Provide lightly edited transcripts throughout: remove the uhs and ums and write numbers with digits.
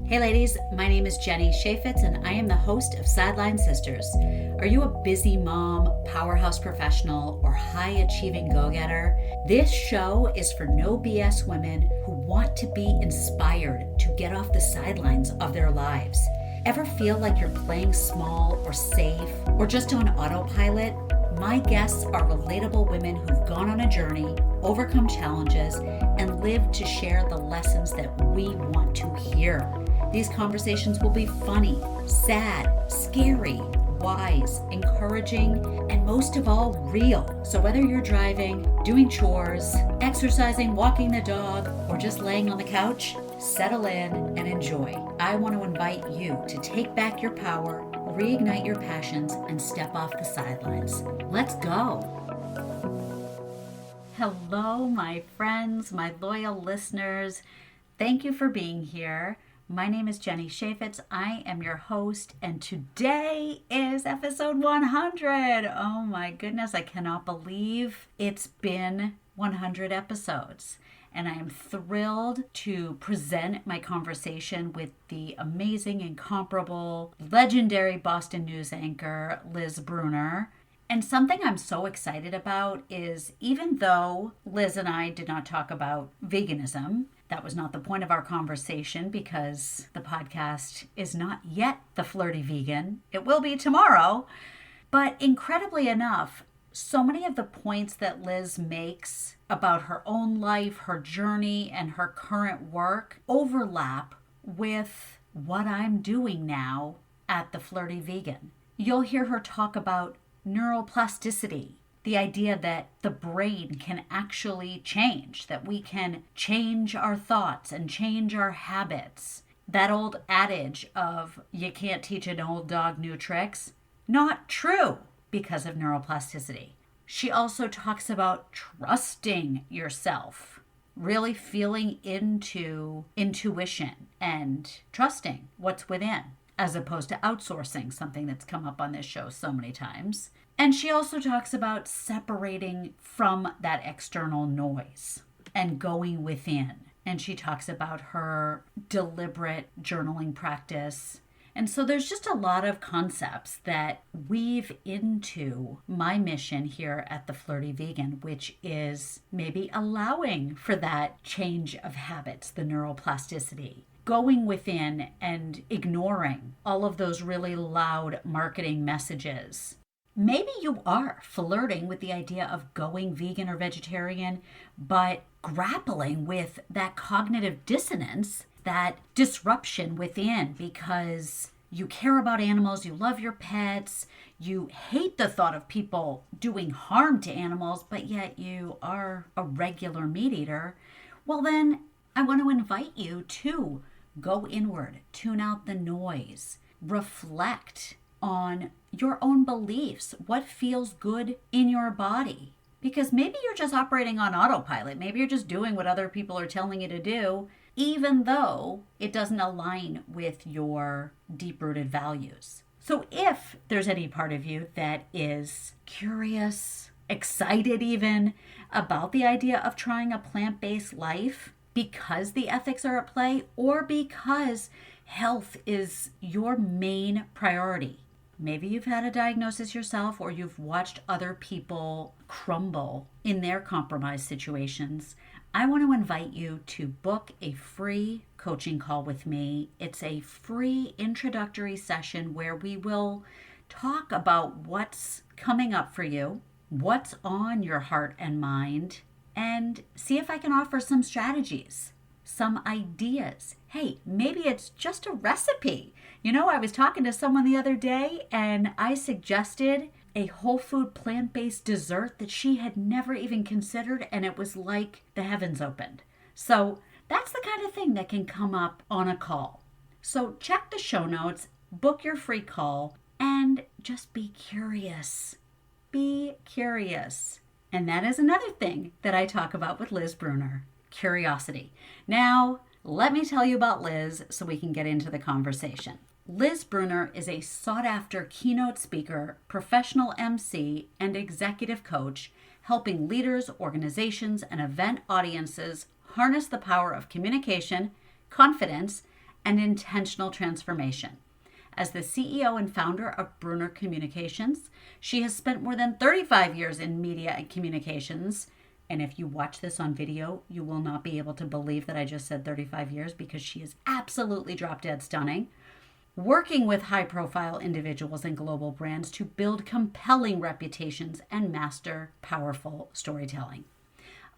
Hey ladies, my name is Jenny Chaffetz and I am the host of SIDELINE Sisters. Are you a busy mom, powerhouse professional, or high-achieving go-getter? This show is for no BS women who want to be inspired to get off the sidelines of their lives. Ever feel like you're playing small or safe or just on autopilot? My guests are relatable women who've gone on a journey, overcome challenges, and lived to share the lessons that we want to hear. These conversations will be funny, sad, scary, wise, encouraging, and most of all, real. So whether you're driving, doing chores, exercising, walking the dog, or just laying on the couch, settle in and enjoy. I want to invite you to take back your power, reignite your passions, and step off the sidelines. Let's go. Hello, my friends, my loyal listeners. Thank you for being here. My name is Jenny Chaffetz. I am your host, and today is episode 100. Oh my goodness, I cannot believe it's been 100 episodes. And I am thrilled to present my conversation with the amazing, incomparable, legendary Boston news anchor, Liz Brunner. And something I'm so excited about is, even though Liz and I did not talk about veganism, that was not the point of our conversation because the podcast is not yet The Flirty Vegan. It will be tomorrow. But incredibly enough, so many of the points that Liz makes about her own life, her journey, and her current work overlap with what I'm doing now at The Flirty Vegan. You'll hear her talk about neuroplasticity, the idea that the brain can actually change, that we can change our thoughts and change our habits. That old adage of you can't teach an old dog new tricks, not true because of neuroplasticity. She also talks about trusting yourself, really feeling into intuition and trusting what's within, as opposed to outsourcing, something that's come up on this show so many times. And she also talks about separating from that external noise and going within. And she talks about her deliberate journaling practice. And so there's just a lot of concepts that weave into my mission here at The Flirty Vegan, which is maybe allowing for that change of habits, the neuroplasticity, going within and ignoring all of those really loud marketing messages. Maybe you are flirting with the idea of going vegan or vegetarian, but grappling with that cognitive dissonance, that disruption within, because you care about animals, you love your pets, you hate the thought of people doing harm to animals, but yet you are a regular meat eater. Well, then I want to invite you to go inward, tune out the noise, reflect on your own beliefs, what feels good in your body. Because maybe you're just operating on autopilot. Maybe you're just doing what other people are telling you to do, even though it doesn't align with your deep-rooted values. So if there's any part of you that is curious, excited even about the idea of trying a plant-based life because the ethics are at play, or because health is your main priority, maybe you've had a diagnosis yourself, or you've watched other people crumble in their compromised situations, I want to invite you to book a free coaching call with me. It's a free introductory session where we will talk about what's coming up for you, what's on your heart and mind, and see if I can offer some strategies, some ideas. Hey, maybe it's just a recipe. You know, I was talking to someone the other day and I suggested a whole food plant-based dessert that she had never even considered, and it was like the heavens opened. So that's the kind of thing that can come up on a call. So check the show notes, book your free call, and just be curious. Be curious. And that is another thing that I talk about with Liz Brunner, curiosity. Now, let me tell you about Liz so we can get into the conversation. Liz Brunner is a sought-after keynote speaker, professional MC, and executive coach, helping leaders, organizations, and event audiences harness the power of communication, confidence, and intentional transformation. As the CEO and founder of Brunner Communications, she has spent more than 35 years in media and communications. And if you watch this on video, you will not be able to believe that I just said 35 years because she is absolutely drop dead stunning. Working with high-profile individuals and global brands to build compelling reputations and master powerful storytelling.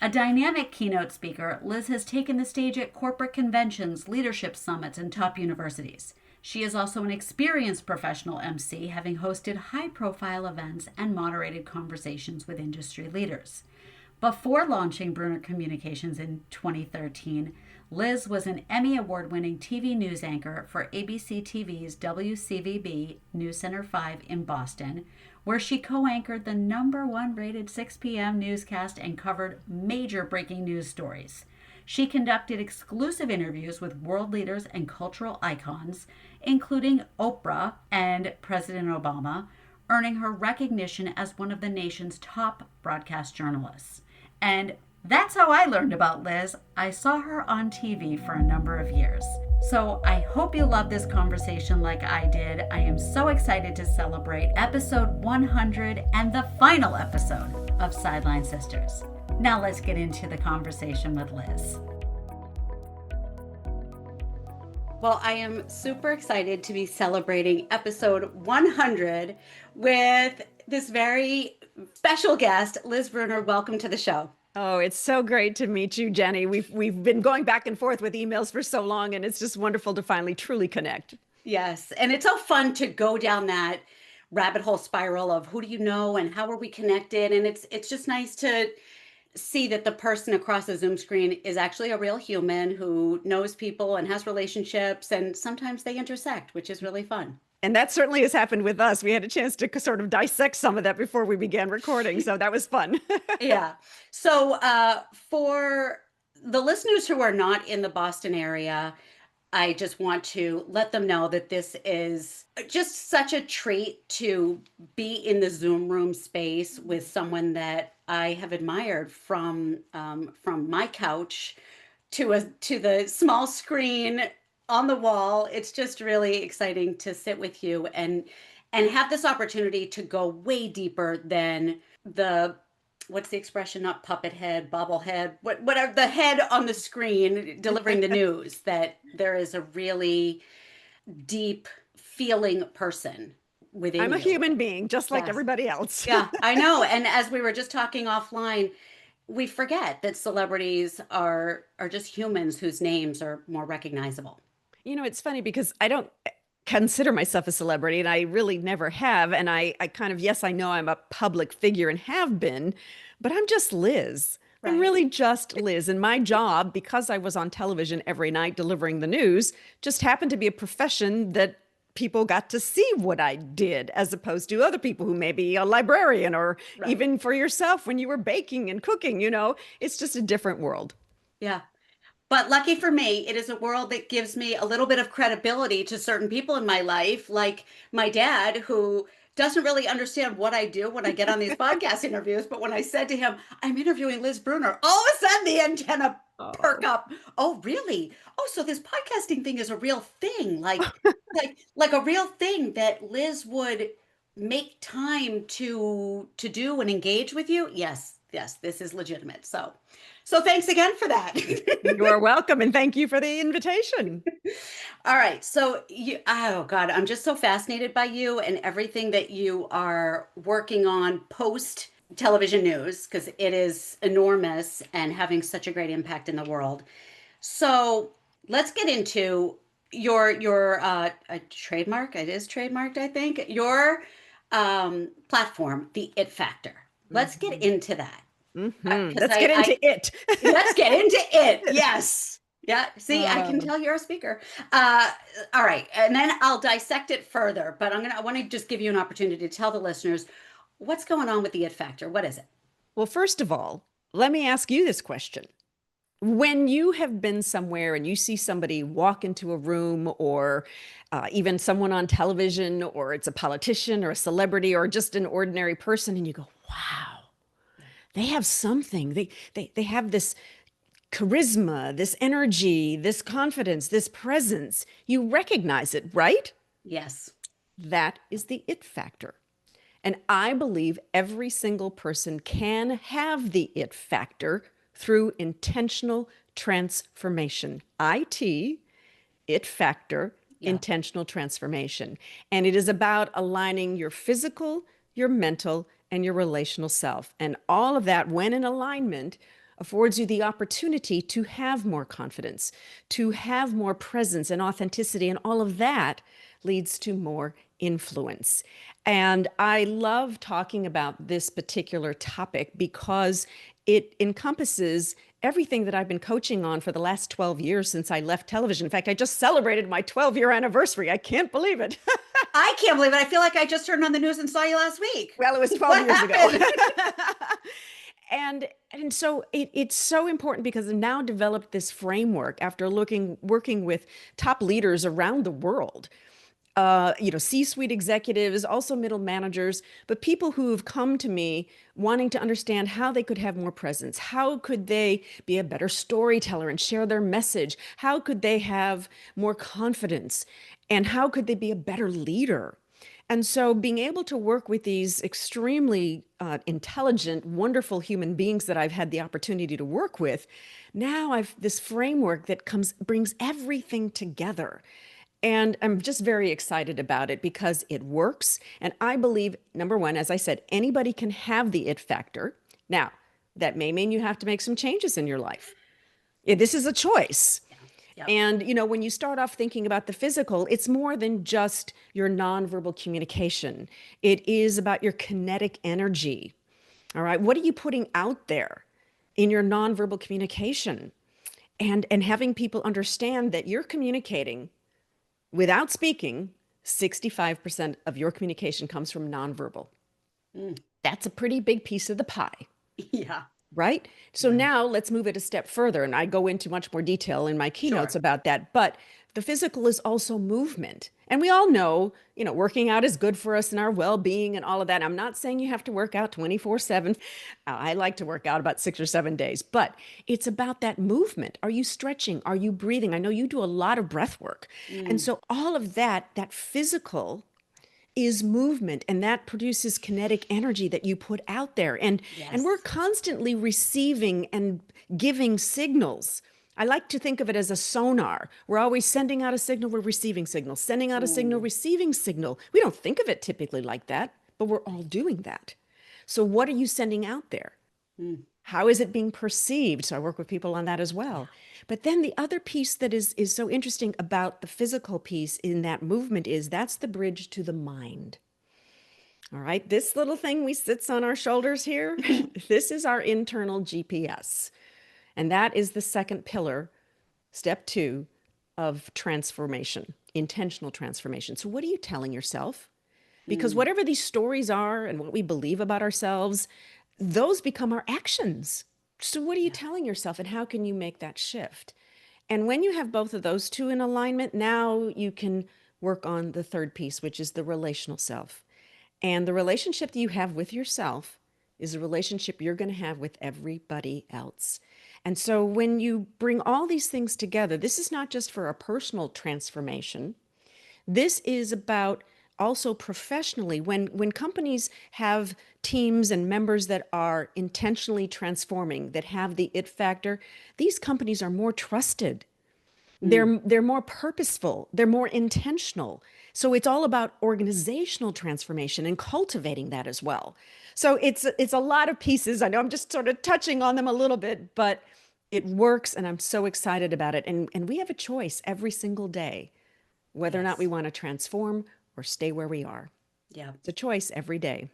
A dynamic keynote speaker, Liz has taken the stage at corporate conventions, leadership summits, and top universities. She is also an experienced professional MC, having hosted high-profile events and moderated conversations with industry leaders. Before launching Brunner Communications in 2013, Liz was an Emmy Award-winning TV news anchor for ABC TV's WCVB NewsCenter 5 in Boston, where she co-anchored the #1 rated 6 p.m. newscast and covered major breaking news stories. She conducted exclusive interviews with world leaders and cultural icons, including Oprah and President Obama, earning her recognition as one of the nation's top broadcast journalists. And that's how I learned about Liz. I saw her on TV for a number of years. So I hope you love this conversation like I did. I am so excited to celebrate episode 100 and the final episode of Sideline Sisters. Now let's get into the conversation with Liz. Well, I am super excited to be celebrating episode 100 with this very special guest, Liz Brunner. Welcome to the show. Oh, it's so great to meet you, Jenny. We've been going back and forth with emails for so long, and it's just wonderful to finally truly connect. Yes, and it's so fun to go down that rabbit hole spiral of who do you know and how are we connected, and it's just nice to see that the person across the Zoom screen is actually a real human who knows people and has relationships, and sometimes they intersect, which is really fun. And that certainly has happened with us. We had a chance to sort of dissect some of that before we began recording, so that was fun. Yeah. So for the listeners who are not in the Boston area, I just want to let them know that this is just such a treat to be in the Zoom room space with someone that I have admired from my couch to the small screen on the wall. It's just really exciting to sit with you and have this opportunity to go way deeper than what's the expression, not puppet head, bobblehead, whatever, the head on the screen delivering the news, that there is a really deep feeling person within I'm a you. human being, just like Yes. everybody else. Yeah, I know. And as we were just talking offline, we forget that celebrities are just humans whose names are more recognizable. You know, it's funny because I don't consider myself a celebrity, and I really never have. And I kind of, yes, I know I'm a public figure and have been, but I'm just Liz. I'm Right. really just Liz. And my job, because I was on television every night delivering the news, just happened to be a profession that people got to see what I did, as opposed to other people who may be a librarian, or Right. even for yourself when you were baking and cooking. You know, it's just a different world. Yeah. But lucky for me, it is a world that gives me a little bit of credibility to certain people in my life, like my dad, who doesn't really understand what I do when I get on these podcast interviews. But when I said to him, I'm interviewing Liz Brunner, all of a sudden the antenna perk up. Oh, really? Oh, so this podcasting thing is a real thing, like a real thing that Liz would make time to do and engage with you. Yes, this is legitimate. So thanks again for that. You are welcome, and thank you for the invitation. All right. So oh God, I'm just so fascinated by you and everything that you are working on post television news, because it is enormous and having such a great impact in the world. So let's get into your a trademark. It is trademarked, I think. Your platform, the It Factor. Let's get into that. Let's get into it. Let's get into it. Yes. Yeah. See, I can tell you're a speaker. All right. And then I'll dissect it further, but I want to just give you an opportunity to tell the listeners what's going on with the It Factor. What is it? Well, first of all, let me ask you this question. When you have been somewhere and you see somebody walk into a room, or even someone on television, or it's a politician or a celebrity or just an ordinary person, and you go, wow, they have something. They have this charisma, this energy, this confidence, this presence. You recognize it, right? Yes. That is the it factor. And I believe every single person can have the it factor through intentional transformation. It factor, Yeah. intentional transformation. And it is about aligning your physical, your mental, and your relational self. And all of that, when in alignment, affords you the opportunity to have more confidence, to have more presence and authenticity, and all of that leads to more influence. And I love talking about this particular topic because it encompasses everything that I've been coaching on for the last 12 years since I left television. In fact, I just celebrated my 12-year anniversary. I can't believe it. I can't believe it. I feel like I just turned on the news and saw you last week. Well, it was 12 What years happened? ago. And so it's so important because I've now developed this framework after working with top leaders around the world, C-suite executives, also middle managers, but people who have come to me wanting to understand how they could have more presence. How could they be a better storyteller and share their message? How could they have more confidence? And how could they be a better leader? And so being able to work with these extremely intelligent, wonderful human beings that I've had the opportunity to work with, now I've this framework that brings everything together. And I'm just very excited about it because it works. And I believe, number one, as I said, anybody can have the it factor. Now, that may mean you have to make some changes in your life. This is a choice. Yep. And, when you start off thinking about the physical, it's more than just your nonverbal communication. It is about your kinetic energy. All right. What are you putting out there in your nonverbal communication? And having people understand that you're communicating without speaking. 65% of your communication comes from nonverbal. That's a pretty big piece of the pie. Yeah. Right? So now let's move it a step further. And I go into much more detail in my keynotes Sure. about that. But the physical is also movement. And we all know, working out is good for us and our well-being and all of that. I'm not saying you have to work out 24/7. I like to work out about 6 or 7 days, but it's about that movement. Are you stretching? Are you breathing? I know you do a lot of breath work. And so all of that physical is movement, and that produces kinetic energy that you put out there. And we're constantly receiving and giving signals. I like to think of it as a sonar. We're always sending out a signal, we're receiving signal, sending out a signal, receiving signal. We don't think of it typically like that, but we're all doing that. So what are you sending out there? How is it being perceived? So I work with people on that as well. But then the other piece that is so interesting about the physical piece in that movement is that's the bridge to the mind. All right, this little thing we sits on our shoulders here, this is our internal GPS. And that is the second pillar, step 2 of transformation, intentional transformation. So what are you telling yourself? Because whatever these stories are and what we believe about ourselves, those become our actions. So what are you telling yourself and how can you make that shift? And when you have both of those two in alignment, now you can work on the third piece, which is the relational self. And the relationship that you have with yourself is a relationship you're going to have with everybody else. And so when you bring all these things together, this is not just for a personal transformation. This is about also professionally, when companies have teams and members that are intentionally transforming, that have the it factor, these companies are more trusted. They're more purposeful. They're more intentional. So it's all about organizational transformation and cultivating that as well. So it's a lot of pieces. I know I'm just sort of touching on them a little bit, but it works and I'm so excited about it. And we have a choice every single day, whether or not we want to transform or stay where we are. Yeah. It's a choice every day.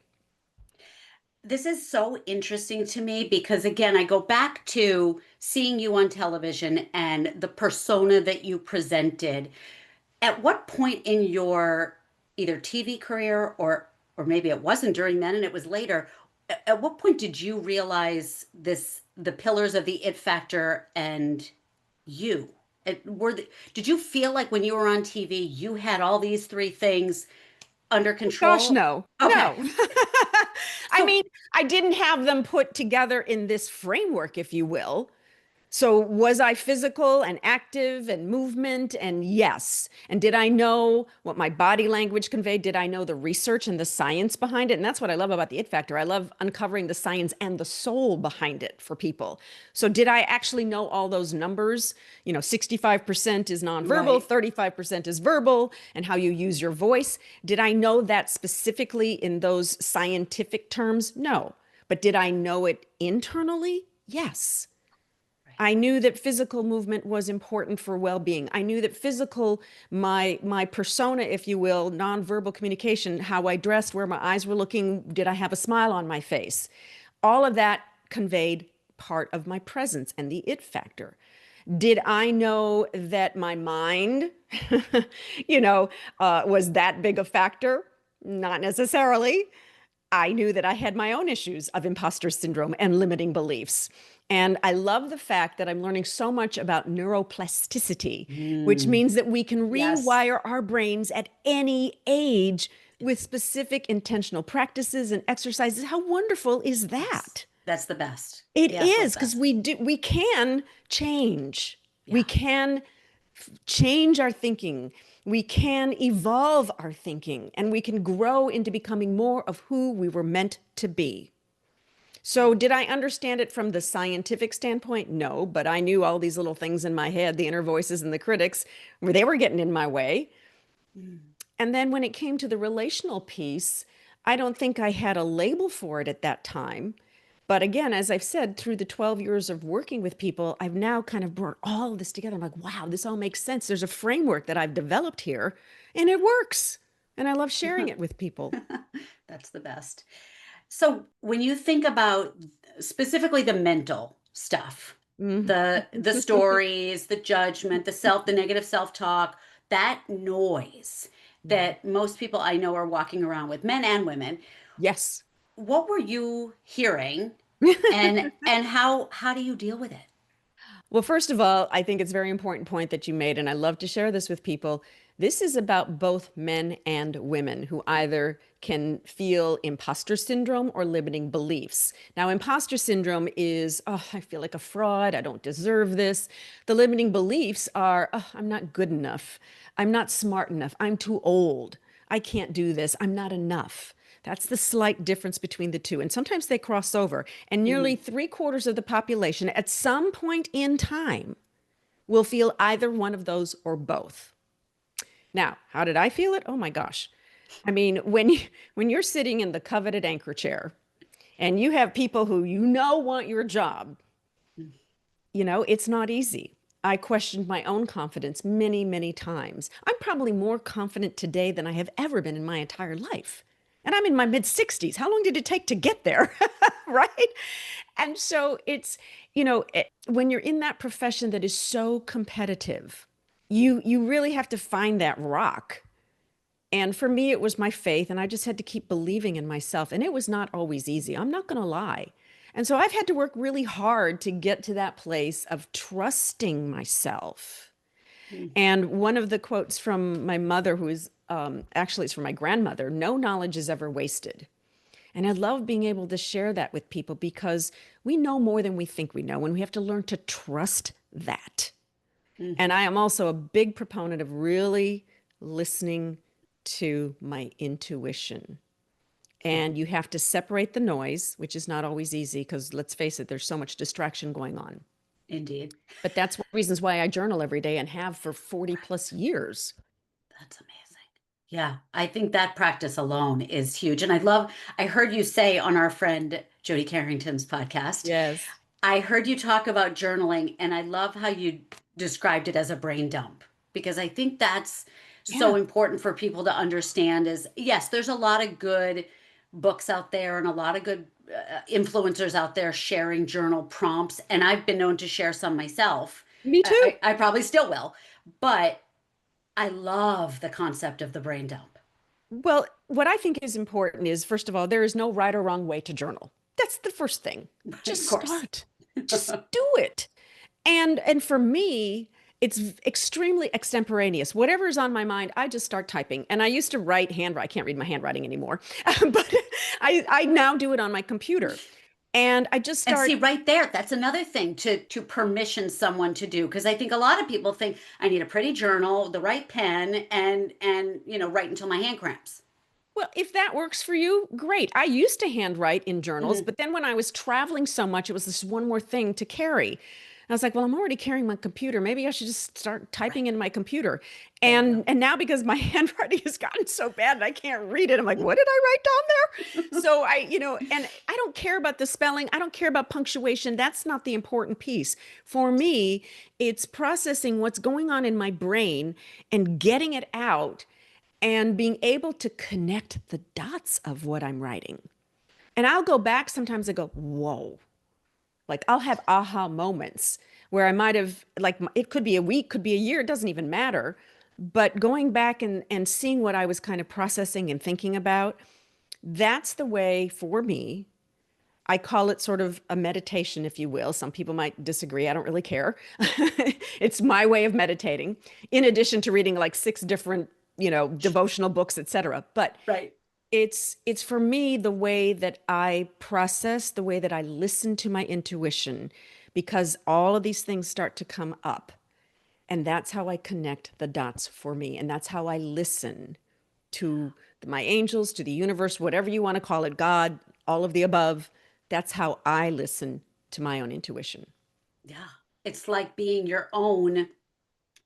This is so interesting to me because, again, I go back to seeing you on television and the persona that you presented. At what point in your either TV career or maybe it wasn't during then and it was later, at what point did you realize the pillars of the it factor and you? Did you feel like when you were on TV, you had all these three things under control? Gosh, no. Okay. No. I mean, I didn't have them put together in this framework, if you will. So was I physical and active and movement? And yes. And did I know what my body language conveyed? Did I know the research and the science behind it? And that's what I love about the It Factor. I love uncovering the science and the soul behind it for people. So did I actually know all those numbers? 65% is nonverbal, Right. 35% is verbal, and how you use your voice. Did I know that specifically in those scientific terms? No. But did I know it internally? Yes. I knew that physical movement was important for well-being. I knew that my persona, if you will, nonverbal communication, how I dressed, where my eyes were looking, did I have a smile on my face? All of that conveyed part of my presence and the it factor. Did I know that my mind, was that big a factor? Not necessarily. I knew that I had my own issues of imposter syndrome and limiting beliefs. And I love the fact that I'm learning so much about neuroplasticity, which means that we can Yes. rewire our brains at any age with specific intentional practices and exercises. How wonderful is that? That's the best. It The absolute is, because best. we can change. We Yeah. can change our thinking. We can evolve our thinking, and we can grow into becoming more of who we were meant to be. So did I understand it from the scientific standpoint? No, but I knew all these little things in my head, the inner voices and the critics, where they were getting in my way. And then when it came to the relational piece, I don't think I had a label for it at that time. But again, as I've said, through the 12 years of working with people, I've now kind of brought all this together. I'm like, wow, this all makes sense. There's a framework that I've developed here, and it works. And I love sharing it with people. That's the best. So when you think about specifically the mental stuff, Mhm. the stories, the judgment, the negative self-talk, that noise that most people I know are walking around with, men and women, Yes. what were you hearing and how do you deal with it? Well, first of all, I think it's a very important point that you made, and I love to share this with people. This is about both men and women who either can feel imposter syndrome or limiting beliefs. Now, imposter syndrome is, oh, I feel like a fraud. I don't deserve this. The limiting beliefs are, oh, I'm not good enough. I'm not smart enough. I'm too old. I can't do this. I'm not enough. That's the slight difference between the two. And sometimes they cross over. And nearly Mhm. 3/4 of the population at some point in time will feel either one of those or both. Now, how did I feel it? Oh my gosh. I mean, when you're sitting in the coveted anchor chair and you have people who want your job, it's not easy. I questioned my own confidence many, many times. I'm probably more confident today than I have ever been in my entire life. And I'm in my mid 60s. How long did it take to get there? Right? And so when you're in that profession that is so competitive, you really have to find that rock. And for me, it was my faith, and I just had to keep believing in myself. And it was not always easy. I'm not going to lie. And so I've had to work really hard to get to that place of trusting myself. Mm. And one of the quotes from my mother, who is actually it's from my grandmother, no knowledge is ever wasted. And I love being able to share that with people because we know more than we think we know, and we have to learn to trust that. And Mhm. I am also a big proponent of really listening to my intuition. Yeah, And you have to separate the noise, which is not always easy because let's face it, there's so much distraction going on. indeed. But that's one of the reasons why I journal every day and have for 40 plus years. That's amazing. Yeah, I think that practice alone is huge. And I heard you say on our friend Jody Carrington's podcast, Yes. I heard you talk about journaling, and I love how you described it as a brain dump because I think that's so Yeah. important for people to understand is yes, there's a lot of good books out there and a lot of good influencers out there sharing journal prompts. And I've been known to share some myself. Me too. I probably still will, but I love the concept of the brain dump. Well, what I think is important is, first of all, there is no right or wrong way to journal. That's the first thing. Of Just course. start. Just do it. And for me, it's extremely extemporaneous. Whatever is on my mind, I just start typing. And I used to write handwriting. I can't read my handwriting anymore, but I now do it on my computer. And I just And start. see, right there, that's another thing to permission someone to do. Because I think a lot of people think I need a pretty journal, the right pen, and write until my hand cramps. Well, if that works for you, great. I used to handwrite in journals, Mhm. but then when I was traveling so much, it was this one more thing to carry. I was like, well, I'm already carrying my computer. Maybe I should just start typing Right. in my computer. There you And go. and now because my handwriting has gotten so bad and I can't read it, I'm like, what did I write down there? So and I don't care about the spelling. I don't care about punctuation. That's not the important piece. For me, it's processing what's going on in my brain and getting it out and being able to connect the dots of what I'm writing. And I'll go back sometimes and go, whoa. Like I'll have aha moments where I might have, like, it could be a week, could be a year, it doesn't even matter. But going back and seeing what I was kind of processing and thinking about, that's the way for me. I call it sort of a meditation, if you will. Some people might disagree. I don't really care. It's my way of meditating, in addition to reading like six different, devotional books, etc. But Right. it's for me the way that I process, the way that I listen to my intuition, because all of these things start to come up. And that's how I connect the dots for me. And that's how I listen to my angels, to the universe, whatever you want to call it, God, all of the above. That's how I listen to my own intuition. Yeah. It's like being your own,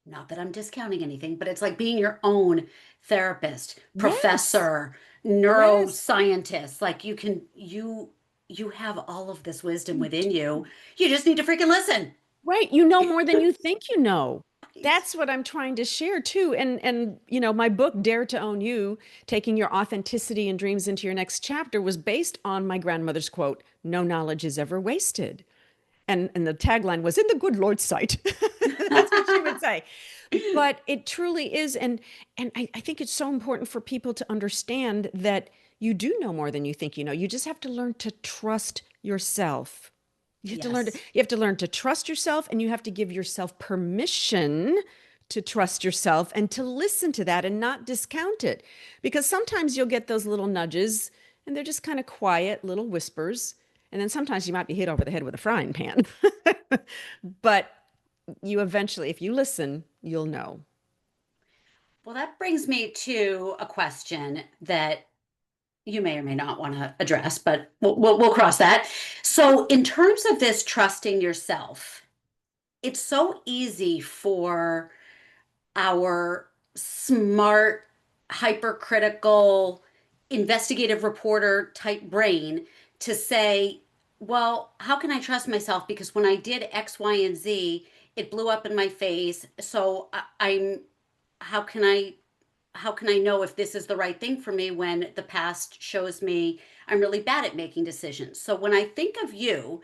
not that I'm discounting anything, but it's like being your own therapist, Yes. professor, Yes. neuroscientist. Like you have all of this wisdom You within you. do. You just need to freaking listen. Right. You know more than you think you know. Right. That's what I'm trying to share too. And my book, Dare to Own You, Taking Your Authenticity and Dreams into Your Next Chapter, was based on my grandmother's quote, "No knowledge is ever wasted." And the tagline was, "In the good Lord's sight." That's what she would say. But it truly is. And I think it's so important for people to understand that you do know more than you think you know. You just have to learn to trust yourself. Yes. You have to learn to trust yourself, and you have to give yourself permission to trust yourself and to listen to that and not discount it. Because sometimes you'll get those little nudges and they're just kind of quiet little whispers. And then sometimes you might be hit over the head with a frying pan. But you eventually, if you listen, you'll know. Well, that brings me to a question that you may or may not want to address, but we'll cross that. So, in terms of this trusting yourself, it's so easy for our smart, hypercritical, investigative reporter type brain to say, well, how can I trust myself? Because when I did X, Y, and Z, it blew up in my face. So I'm, how can I how can I know if this is the right thing for me when the past shows me I'm really bad at making decisions? So when I think of you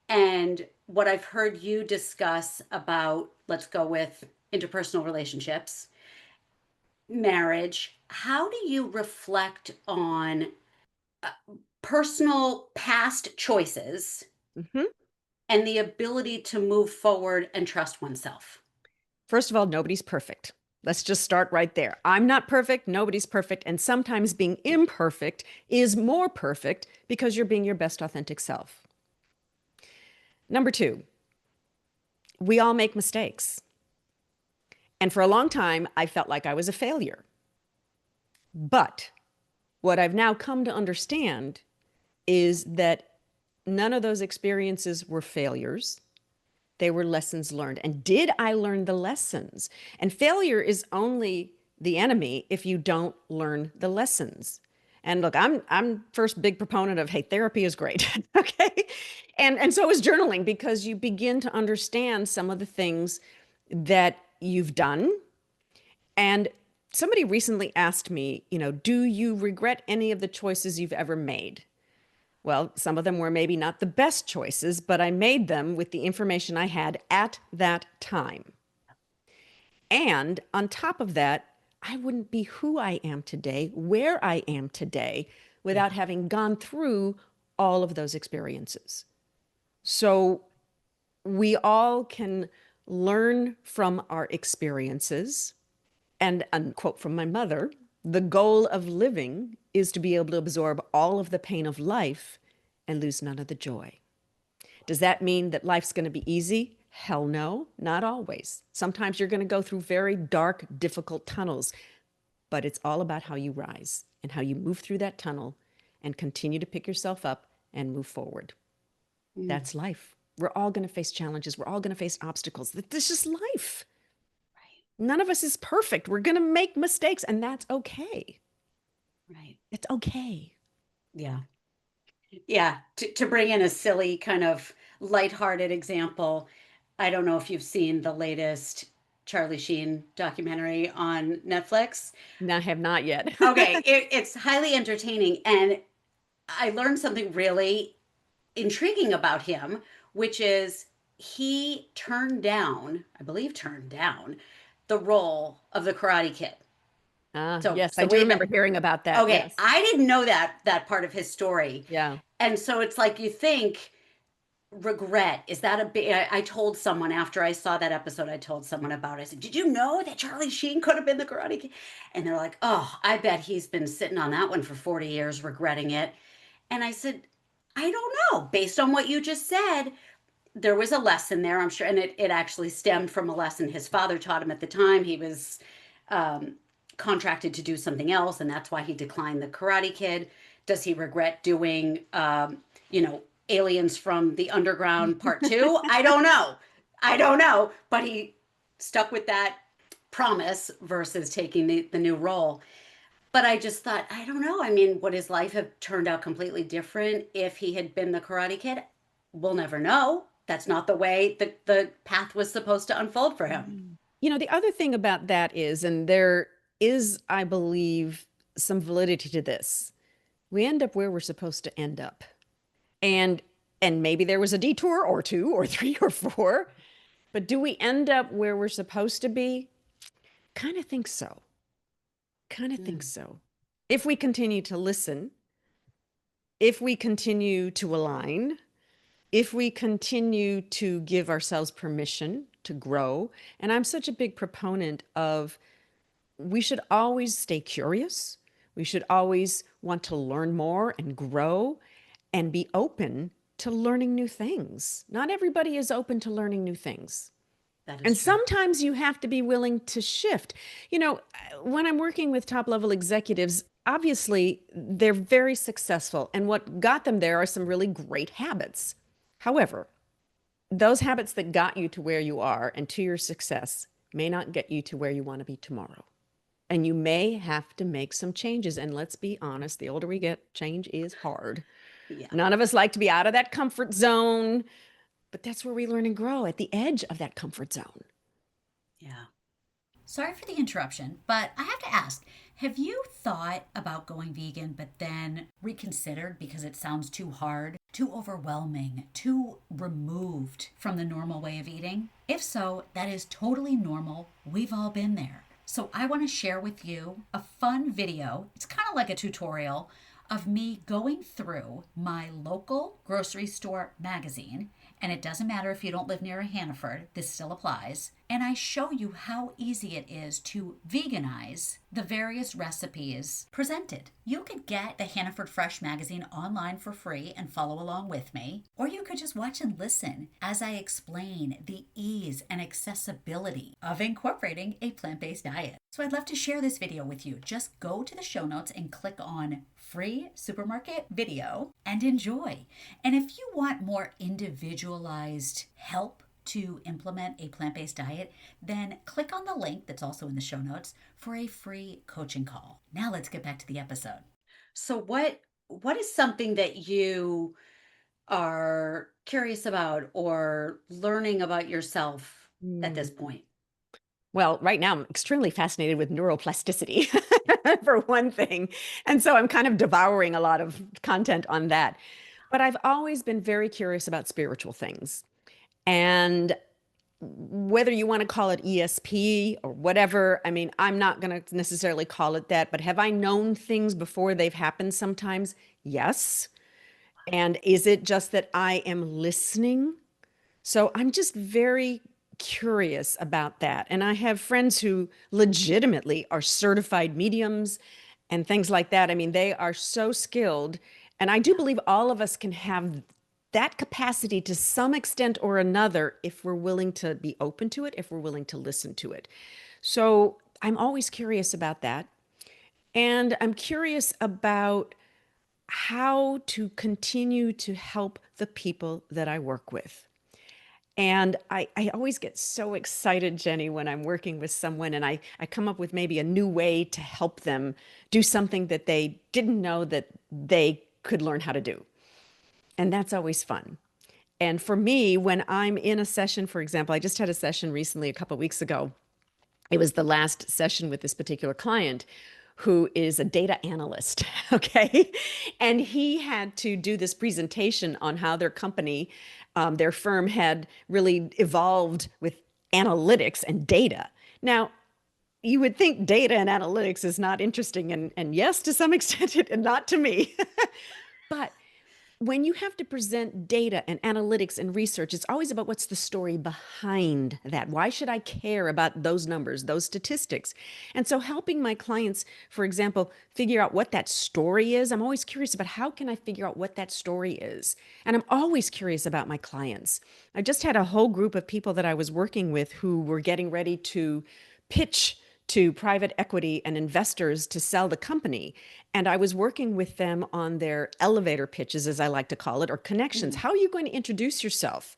and what I've heard you discuss about, let's go with interpersonal relationships, marriage, how do you reflect on uh, personal past choices Mhm. and the ability to move forward and trust oneself? First of all, nobody's perfect. Let's just start right there. I'm not perfect. Nobody's perfect. And sometimes being imperfect is more perfect because you're being your best authentic self. Number two, we all make mistakes. And for a long time, I felt like I was a failure. But what I've now come to understand is that none of those experiences were failures. They were lessons learned. And did I learn the lessons? And failure is only the enemy if you don't learn the lessons. And look, I'm first big proponent of, hey, therapy is great. Okay. And so is journaling, because you begin to understand some of the things that you've done. And somebody recently asked me, do you regret any of the choices you've ever made? Well, some of them were maybe not the best choices, but I made them with the information I had at that time. And on top of that, I wouldn't be who I am today, where I am today, without Yeah. having gone through all of those experiences. So we all can learn from our experiences. And unquote from my mother, the goal of living is to be able to absorb all of the pain of life and lose none of the joy. Does that mean that life's going to be easy? Hell no, not always. Sometimes you're going to go through very dark, difficult tunnels, but it's all about how you rise and how you move through that tunnel and continue to pick yourself up and move forward. That's life. We're all going to face challenges. We're all going to face obstacles. This is life. Right. None of us is perfect. We're going to make mistakes, and that's okay. Right. It's okay. Yeah. Yeah. To bring in a silly kind of lighthearted example, I don't know if you've seen the latest Charlie Sheen documentary on Netflix. No, I have not yet. Okay, it's highly entertaining, and I learned something really intriguing about him, which is he I believe turned down the role of the Karate Kid. Yes, I do remember hearing about that. Okay, yes. I didn't know that part of his story. Yeah. And so it's like you think regret, is that a big, I told someone after I saw that episode, I told someone about it. I said, did you know that Charlie Sheen could have been the Karate Kid? And they're like, oh, I bet he's been sitting on that one for 40 years regretting it. And I said, I don't know. Based on what you just said, there was a lesson there, I'm sure. And it actually stemmed from a lesson his father taught him at the time. He was contracted to do something else, and that's why he declined the Karate Kid. Does he regret doing, Aliens from the Underground Part 2? I don't know. But he stuck with that promise versus taking the new role. But I just thought, I don't know. I mean, would his life have turned out completely different if he had been the Karate Kid? We'll never know. That's not the way the path was supposed to unfold for him. The other thing about that is, and there is, I believe, some validity to this. We end up where we're supposed to end up. And maybe there was a detour or 2 or 3 or 4, but do we end up where we're supposed to be? Kind of think so. If we continue to listen, if we continue to align, if we continue to give ourselves permission to grow. And I'm such a big proponent of, we should always stay curious. We should always want to learn more and grow and be open to learning new things. Not everybody is open to learning new things. And true. Sometimes you have to be willing to shift. When I'm working with top-level executives, obviously they're very successful. And what got them there are some really great habits. However, those habits that got you to where you are and to your success may not get you to where you want to be tomorrow. And you may have to make some changes. And let's be honest, the older we get, change is hard. Yeah. None of us like to be out of that comfort zone, but that's where we learn and grow, at the edge of that comfort zone. Yeah. Sorry for the interruption, but I have to ask, have you thought about going vegan, but then reconsidered because it sounds too hard, too overwhelming, too removed from the normal way of eating? If so, that is totally normal. We've all been there. So I want to share with you a fun video. It's kind of like a tutorial of me going through my local grocery store magazine. And it doesn't matter if you don't live near a Hannaford, this still applies. And I show you how easy it is to veganize the various recipes presented. You could get the Hannaford Fresh magazine online for free and follow along with me, or you could just watch and listen as I explain the ease and accessibility of incorporating a plant-based diet. So I'd love to share this video with you. Just go to the show notes and click on free supermarket video and enjoy. And if you want more individualized help to implement a plant-based diet, then click on the link that's also in the show notes for a free coaching call. Now let's get back to the episode. So what is something that you are curious about or learning about yourself at this point? Well, right now I'm extremely fascinated with neuroplasticity for one thing. And so I'm kind of devouring a lot of content on that. But I've always been very curious about spiritual things. And whether you want to call it ESP or whatever, I mean, I'm not going to necessarily call it that, but have I known things before they've happened sometimes? Yes. And is it just that I am listening? So I'm just very curious about that. And I have friends who legitimately are certified mediums and things like that. I mean, they are so skilled And I do believe all of us can have that capacity to some extent or another if we're willing to be open to it, if we're willing to listen to it. So I'm always curious about that. And I'm curious about how to continue to help the people that I work with. And I always get so excited, Jenny, when I'm working with someone and I come up with maybe a new way to help them do something that they didn't know that they could learn how to do. And that's always fun. And for me, when I'm in a session, for example, I just had a session recently, a couple of weeks ago. It was the last session with this particular client who is a data analyst, okay? And he had to do this presentation on how their company, their firm had really evolved with analytics and data. Now, you would think data and analytics is not interesting, and yes, to some extent, and not to me. But when you have to present data and analytics and research, it's always about what's the story behind that. Why should I care about those numbers, those statistics? And so helping my clients, for example, figure out what that story is, I'm always curious about how can I figure out what that story is? And I'm always curious about my clients. I just had a whole group of people that I was working with who were getting ready to pitch to private equity and investors to sell the company. And I was working with them on their elevator pitches, as I like to call it, or connections. How are you going to introduce yourself?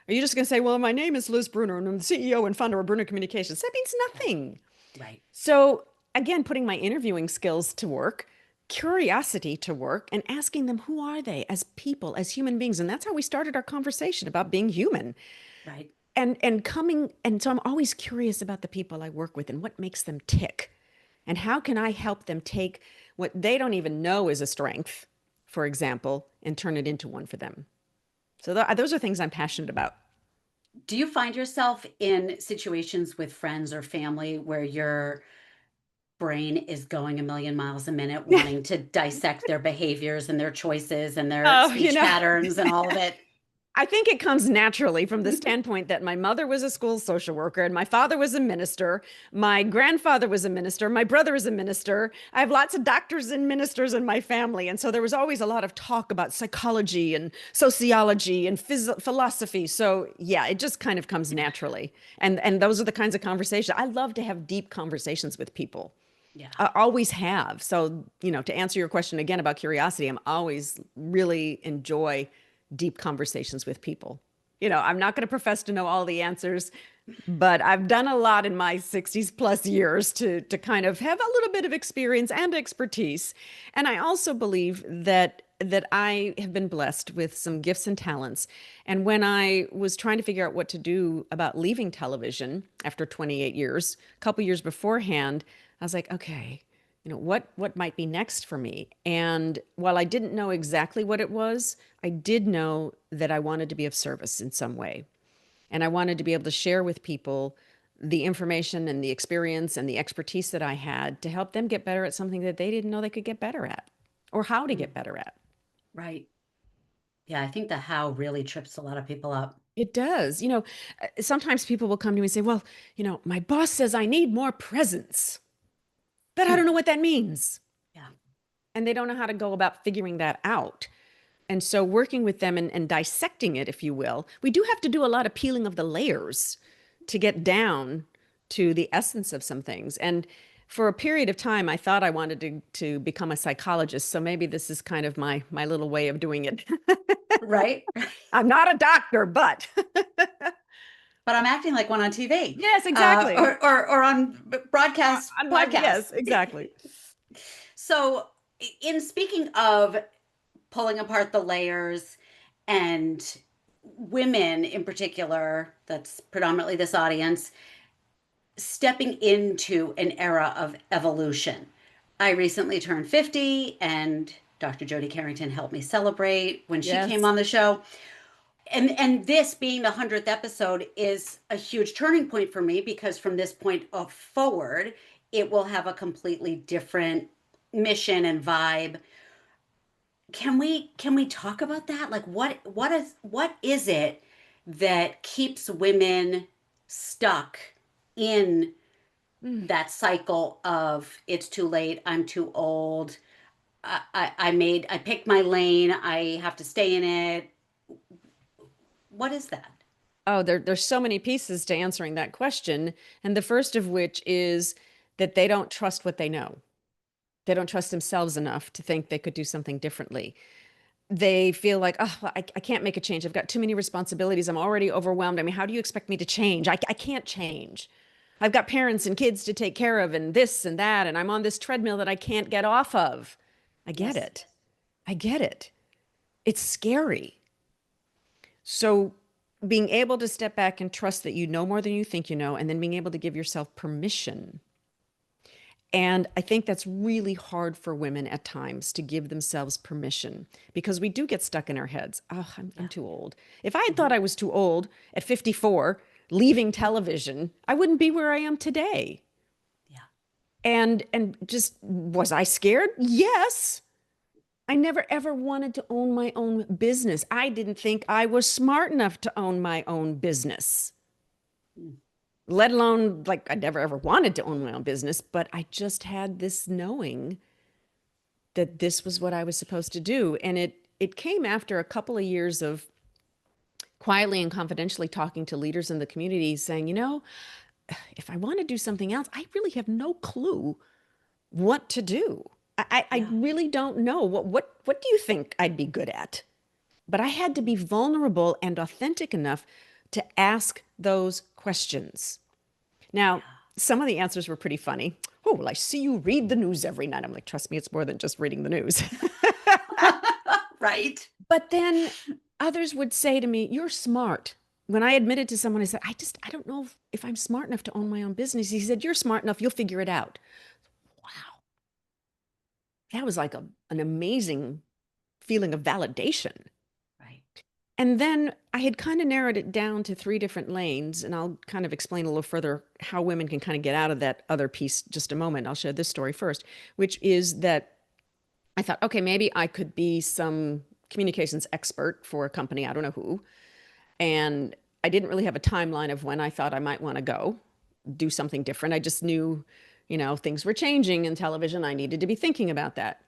Are you just going to say, well, my name is Liz Brunner and I'm the CEO and founder of Brunner Communications? That means nothing. Right. So again, putting my interviewing skills to work, curiosity to work, and asking them, who are they as people, as human beings? And that's how we started our conversation about being human. Right. And so I'm always curious about the people I work with and what makes them tick. And how can I help them take what they don't even know is a strength, for example, and turn it into one for them? So those are things I'm passionate about. Do you find yourself in situations with friends or family where your brain is going a million miles a minute, wanting to dissect their behaviors and their choices and their Oh, speech patterns and all of it? I think it comes naturally from the standpoint that my mother was a school social worker and my father was a minister. My grandfather was a minister. My brother is a minister. I have lots of doctors and ministers in my family. And so there was always a lot of talk about psychology and sociology and philosophy. So yeah, it just kind of comes naturally. And those are the kinds of conversations. I love to have deep conversations with people. Yeah. I always have. So, to answer your question again about curiosity, I'm always really enjoy deep conversations with people. I'm not going to profess to know all the answers, but I've done a lot in my 60s plus years to kind of have a little bit of experience and expertise. And I also believe that I have been blessed with some gifts and talents. And when I was trying to figure out what to do about leaving television after 28 years, a couple years beforehand, I was like, okay, what might be next for me? And while I didn't know exactly what it was, I did know that I wanted to be of service in some way. And I wanted to be able to share with people the information and the experience and the expertise that I had to help them get better at something that they didn't know they could get better at or how to get better at. Right. Yeah, I think the how really trips a lot of people up. It does. Sometimes people will come to me and say, well, my boss says I need more presence, but I don't know what that means. Yeah. And they don't know how to go about figuring that out. And so working with them and dissecting it, if you will, we do have to do a lot of peeling of the layers to get down to the essence of some things. And for a period of time, I thought I wanted to become a psychologist. So maybe this is kind of my little way of doing it. Right. I'm not a doctor, but But I'm acting like one on TV. Yes, exactly. Or on broadcast podcasts. Yes, exactly. So in speaking of pulling apart the layers and women in particular, that's predominantly this audience, stepping into an era of evolution. I recently turned 50 and Dr. Jody Carrington helped me celebrate when she came on the show. And this being the 100th episode is a huge turning point for me because from this point forward, it will have a completely different mission and vibe. Can we talk about that? Like what is it that keeps women stuck in that cycle of it's too late, I'm too old, I picked my lane. I have to stay in it. What is that? Oh, there's so many pieces to answering that question. And the first of which is that they don't trust what they know. They don't trust themselves enough to think they could do something differently. They feel like, oh, well, I can't make a change. I've got too many responsibilities. I'm already overwhelmed. I mean, how do you expect me to change? I can't change. I've got parents and kids to take care of and this and that. And I'm on this treadmill that I can't get off of. I get Yes. it. I get it. It's scary. So being able to step back and trust that you know more than you think you know, and then being able to give yourself permission. And I think that's really hard for women at times to give themselves permission because we do get stuck in our heads. Oh, I'm too old. If I had thought I was too old at 54, leaving television, I wouldn't be where I am today. Yeah. And just, was I scared? Yes. I never ever wanted to own my own business. I didn't think I was smart enough to own my own business, Mm. let alone like I never ever wanted to own my own business. But I just had this knowing that this was what I was supposed to do. And it came after a couple of years of quietly and confidentially talking to leaders in the community saying, you know, if I want to do something else, I really have no clue what to do. I Yeah. really don't know. What do you think I'd be good at? But I had to be vulnerable and authentic enough to ask those questions. Now, some of the answers were pretty funny. Oh, well, I see you read the news every night. I'm like, trust me, it's more than just reading the news. Right. But then others would say to me, you're smart. When I admitted to someone, I said, I don't know if I'm smart enough to own my own business. He said, you're smart enough, you'll figure it out. Wow. That was like an amazing feeling of validation. Right. And then I had kind of narrowed it down to three different lanes, and I'll kind of explain a little further how women can kind of get out of that other piece just a moment. I'll share this story first, which is that I thought, okay, maybe I could be some communications expert for a company, I don't know who. And I didn't really have a timeline of when I thought I might want to go do something different. I just knew, things were changing in television. I needed to be thinking about that.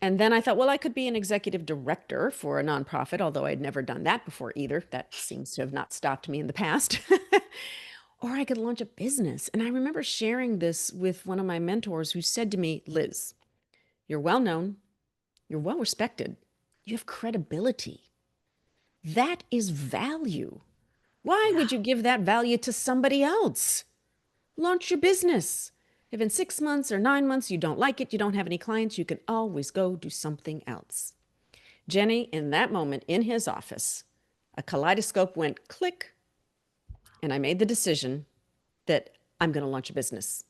And then I thought, well, I could be an executive director for a nonprofit, although I'd never done that before either. That seems to have not stopped me in the past. Or I could launch a business. And I remember sharing this with one of my mentors who said to me, Liz, you're well known, you're well respected, you have credibility. That is value. Why would you give that value to somebody else? Launch your business. If in 6 months or 9 months you don't like it, you don't have any clients, you can always go do something else. Jenny, in that moment in his office, a kaleidoscope went click, and I made the decision that I'm going to launch a business.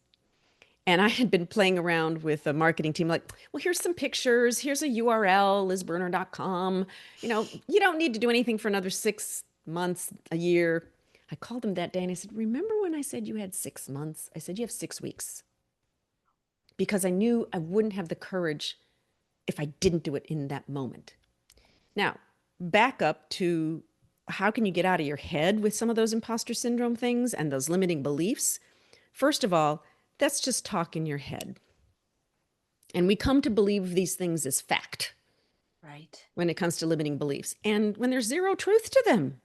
And I had been playing around with a marketing team like, well, here's some pictures. Here's a URL, lizbrunner.com. You don't need to do anything for another 6 months, a year. I called him that day and I said, remember when I said you had 6 months? I said, you have 6 weeks. Because I knew I wouldn't have the courage if I didn't do it in that moment. Now, back up to how can you get out of your head with some of those imposter syndrome things and those limiting beliefs? First of all, that's just talk in your head. And we come to believe these things as fact. Right. When it comes to limiting beliefs and when there's zero truth to them.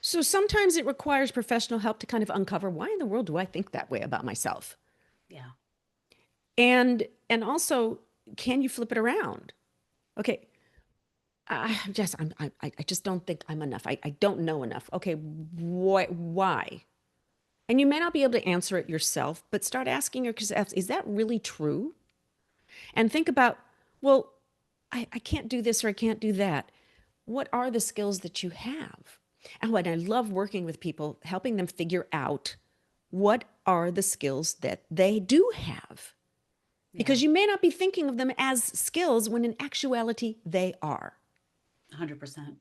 So sometimes it requires professional help to kind of uncover why in the world do I think that way about myself? Yeah. And also, can you flip it around? Okay, I just don't think I'm enough. I don't know enough. Okay, why? And you may not be able to answer it yourself, but start asking yourself, is that really true? And think about, well, I can't do this or I can't do that. What are the skills that you have? And what I love working with people, helping them figure out what are the skills that they do have. Because you may not be thinking of them as skills when in actuality they are. 100%.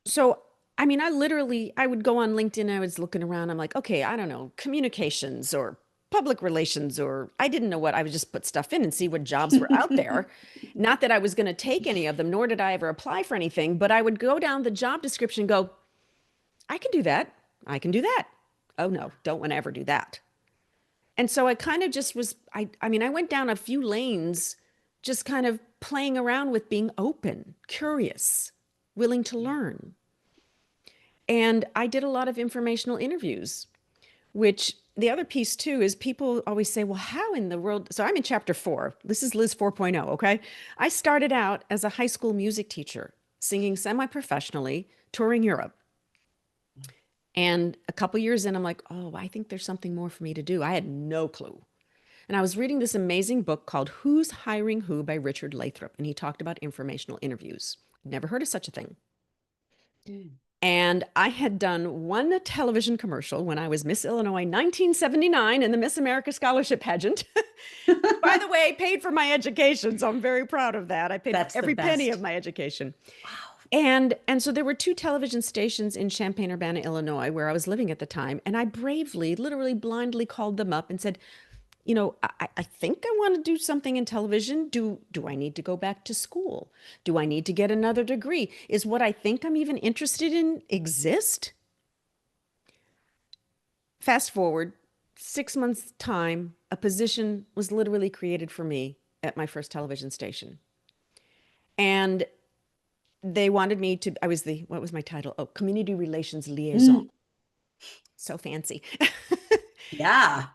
So, I mean, I would go on LinkedIn, I was looking around, I'm like, okay, I don't know, communications or public relations, or I didn't know what, I would just put stuff in and see what jobs were out there. Not that I was going to take any of them, nor did I ever apply for anything, but I would go down the job description and go, I can do that. I can do that. Oh no, don't want to ever do that. And so I kind of just was, I went down a few lanes just kind of playing around with being open, curious, willing to Yeah. learn. And I did a lot of informational interviews, which the other piece too is people always say, well, how in the world? So I'm in chapter 4. This is Liz 4.0, okay? I started out as a high school music teacher, singing semi-professionally, touring Europe. And a couple years in, I'm like, oh, I think there's something more for me to do. I had no clue. And I was reading this amazing book called Who's Hiring Who by Richard Lathrop, and he talked about informational interviews. Never heard of such a thing. Mm. And I had done one television commercial when I was Miss Illinois 1979 in the Miss America Scholarship Pageant. By the way, paid for my education, so I'm very proud of that. I paid for That's the every penny of best. my education. Wow. And so there were 2 television stations in Champaign-Urbana, Illinois, where I was living at the time, and I bravely, literally blindly called them up and said, you know, I think I want to do something in television. Do I need to go back to school? Do I need to get another degree? Is what I think I'm even interested in exist? Fast forward 6 months' time, a position was literally created for me at my first television station. And they wanted me to, I was what was my title? Oh, Community Relations Liaison. Mm. So fancy. Yeah.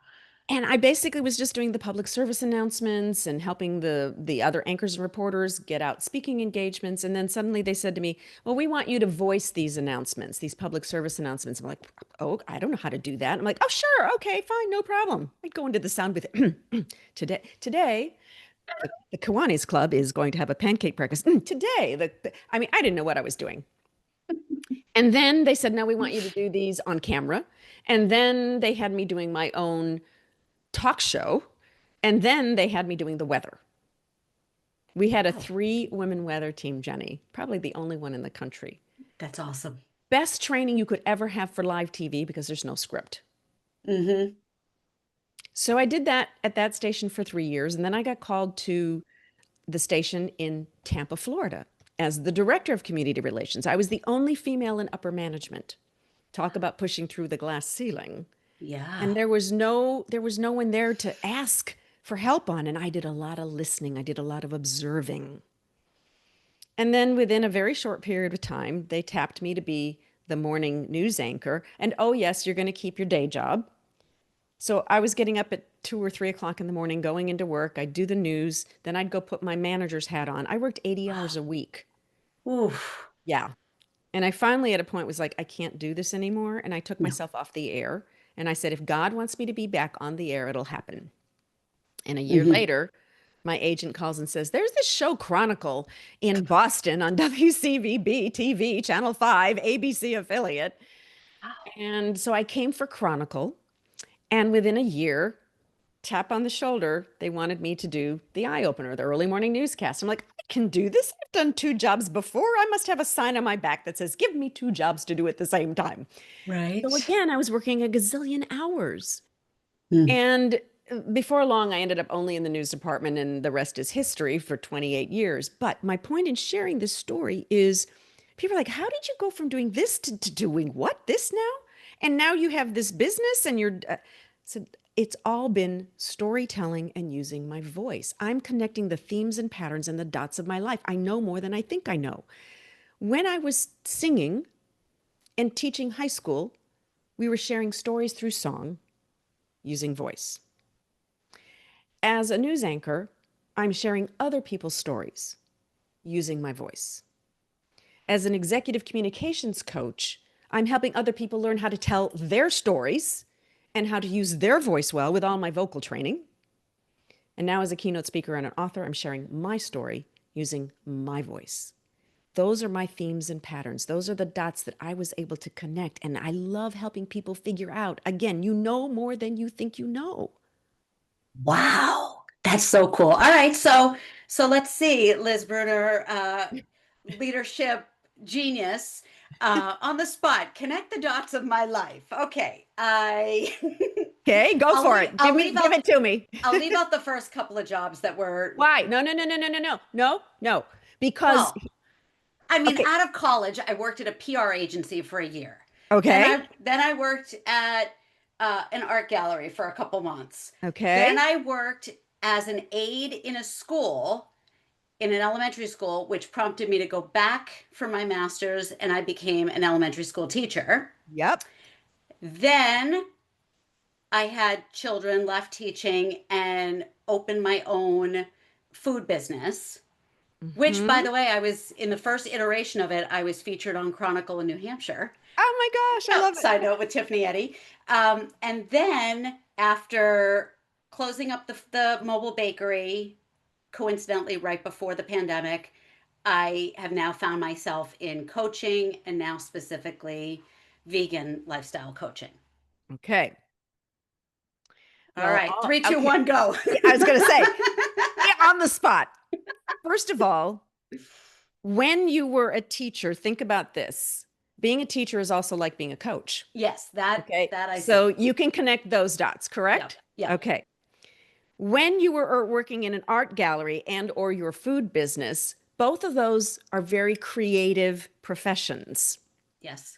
And I basically was just doing the public service announcements and helping the other anchors and reporters get out speaking engagements. And then suddenly they said to me, well, we want you to voice these announcements, these public service announcements. I'm like, oh, I don't know how to do that. I'm like, oh, sure. Okay, fine. No problem. I'd go into the sound booth. Today, the Kiwanis Club is going to have a pancake breakfast. Today, I mean, I didn't know what I was doing. And then they said, no, we want you to do these on camera. And then they had me doing my own talk show. And then they had me doing the weather. We had a 3-women weather team, Jenny, probably the only one in the country. That's awesome. Best training you could ever have for live TV because there's no script. Mm-hmm. So I did that at that station for 3 years. And then I got called to the station in Tampa, Florida, as the director of community relations. I was the only female in upper management. Talk about pushing through the glass ceiling. Yeah. And there was no one there to ask for help on. And I did a lot of listening. I did a lot of observing. And then within a very short period of time, they tapped me to be the morning news anchor. And oh, yes, you're going to keep your day job. So I was getting up at 2 or 3 o'clock in the morning, going into work. I'd do the news. Then I'd go put my manager's hat on. I worked 80 hours a week. Oof. Yeah. And I finally at a point was like, I can't do this anymore. And I took No. myself off the air. And I said, if God wants me to be back on the air, it'll happen. And a year Mm-hmm. later, my agent calls and says, there's this show Chronicle in Boston on WCVB TV, Channel 5, ABC affiliate. And so I came for Chronicle. And within a year, tap on the shoulder, they wanted me to do the eye opener, the early morning newscast. I'm like, I can do this. I've done 2 jobs before. I must have a sign on my back that says, give me 2 jobs to do at the same time. Right. So again, I was working a gazillion hours. Mm. And before long, I ended up only in the news department, and the rest is history for 28 years. But my point in sharing this story is people are like, how did you go from doing this to doing what? This now? And now you have this business and you're. So it's all been storytelling and using my voice. I'm connecting the themes and patterns and the dots of my life. I know more than I think I know. When I was singing and teaching high school, we were sharing stories through song using voice. As a news anchor, I'm sharing other people's stories using my voice. As an executive communications coach, I'm helping other people learn how to tell their stories and how to use their voice well with all my vocal training. And now as a keynote speaker and an author, I'm sharing my story using my voice. Those are my themes and patterns. Those are the dots that I was able to connect. And I love helping people figure out, again, you know more than you think you know. Wow. That's so cool. All right. So let's see, Liz Brunner, leadership genius, on the spot. Connect the dots of my life. Okay. Okay, go I'll for leave- it. I'll Give leave out- it to me. I'll leave out the first couple of jobs that were. Why? No. Because, Well, I mean, okay. out of college, I worked at a PR agency for a year. Okay. Then I worked at an art gallery for a couple months. Okay. Then I worked as an aide in a school in an elementary school, which prompted me to go back for my master's, and I became an elementary school teacher. Yep. Then I had children, left teaching, and opened my own food business, which, by Hmm. the way, I was in the first iteration of it, I was featured on Chronicle in New Hampshire. Oh my gosh, I Oh, love it. side note with Tiffany Eddy. And then after closing up the mobile bakery, coincidentally, right before the pandemic, I have now found myself in coaching and now specifically vegan lifestyle coaching. Okay. All Well, right, three, two, okay. one, go. Yeah, I was going to say, on the spot. First of all, when you were a teacher, think about this. Being a teacher is also like being a coach. Yes, that Okay. that I So see. you can connect those dots, Yep, correct? yep. Okay. When you were working in an art gallery and or your food business, both of those are very creative professions. Yes.